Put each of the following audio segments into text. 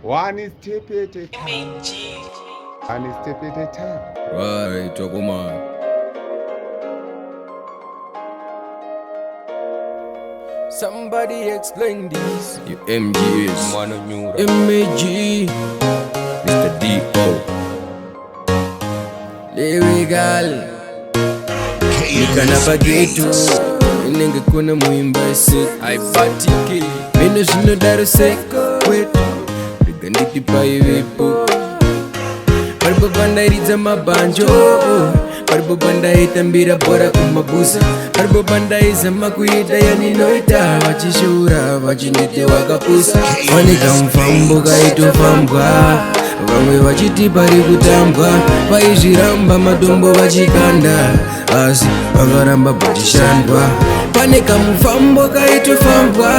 One step at a time. One step at a time. Right, Tokuman. Somebody explain this. You MGs, MAG, Mr. D.O. Lyrical. Nikana paghetto. Inenge kuna muimba I patiki. Mino shino daro seko. Kwetu. Riganditi paivipo. Paripo bandairidza mabanjo. Paripo bandaitambira bora kumabusa. Paripo bandaizama kuita yaninoita. Vachishura vachinete vakapusa. Vane kamfambo kaitofambwa. Vamwe vachit parikutambwa. Vaizviramba matombo vachikanda. Asi pakaramba pachishandwa. Pane kamfambo kaitofambwa.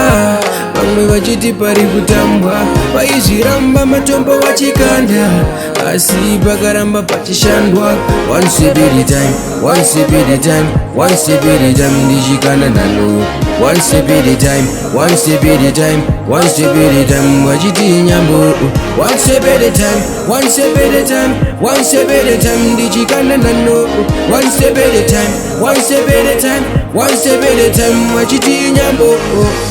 Vamwe vachit parikutambwa. Vaizviramba matombo vachikanda. Asi pakaramba pachishandwa. One step at a time, one step at a time, one step at a time. Ndichikanda nalo. One step at a time, one step at a time, one step at a time. Vachiti nyambo. One step at a time, one step at a time, one step at a time. Ndichikanda nalo. One step at a time, one step at a time, one step at a time. Vachiti nyambo.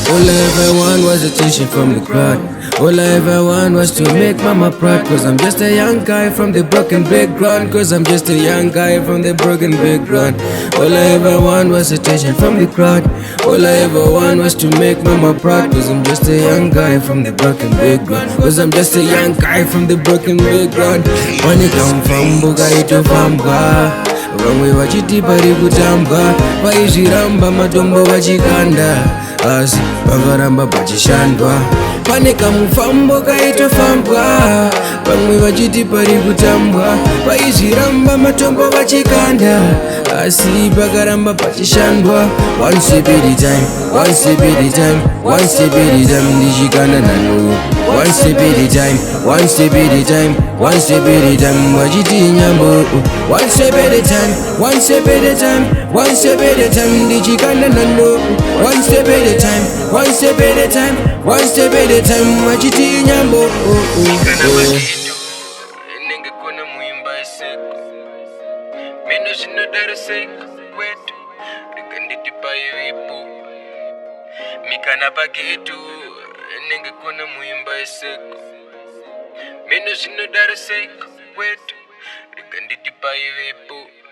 All I ever want was attention from the crowd. All I ever want was to make mama proud. Cause I'm just a young guy from the broken background. Cause I'm just a young guy from the broken background. All I ever want was attention from the crowd. All I ever want was to make mama proud. Cause I'm just a young guy from the broken background. Cause I'm just a young guy from the broken background. Vane kamfambo kaitofambwa. Vamwe vachit parikutambwa. Vaizviramba matombo vachikanda. Asi pakaramba pachishandwa. Pane kamfambo kaitofambwa. Vamwe vachit parikutambwa. Vaizviramba matombo vachikanda. Asi pakaramba pachishandwa. One step at a time, one step at a time, one step at a time. Ndichikanda nalo. One step at a time, one step at a time, one step at a time. Vachiti nyambo. One step at a time, one step at a time, one step at a time. Ndichikanda nalo. One step at a time, one step at a time, one step at a time. Vachiti nyambo. Inenge kuna muimba Mino shino daro seko. Kwetu. Riganditi paivipo. Mikana paghetto. Inenge kuna muimba Mino shino daro seko. Kwetu. Riganditi paivipo.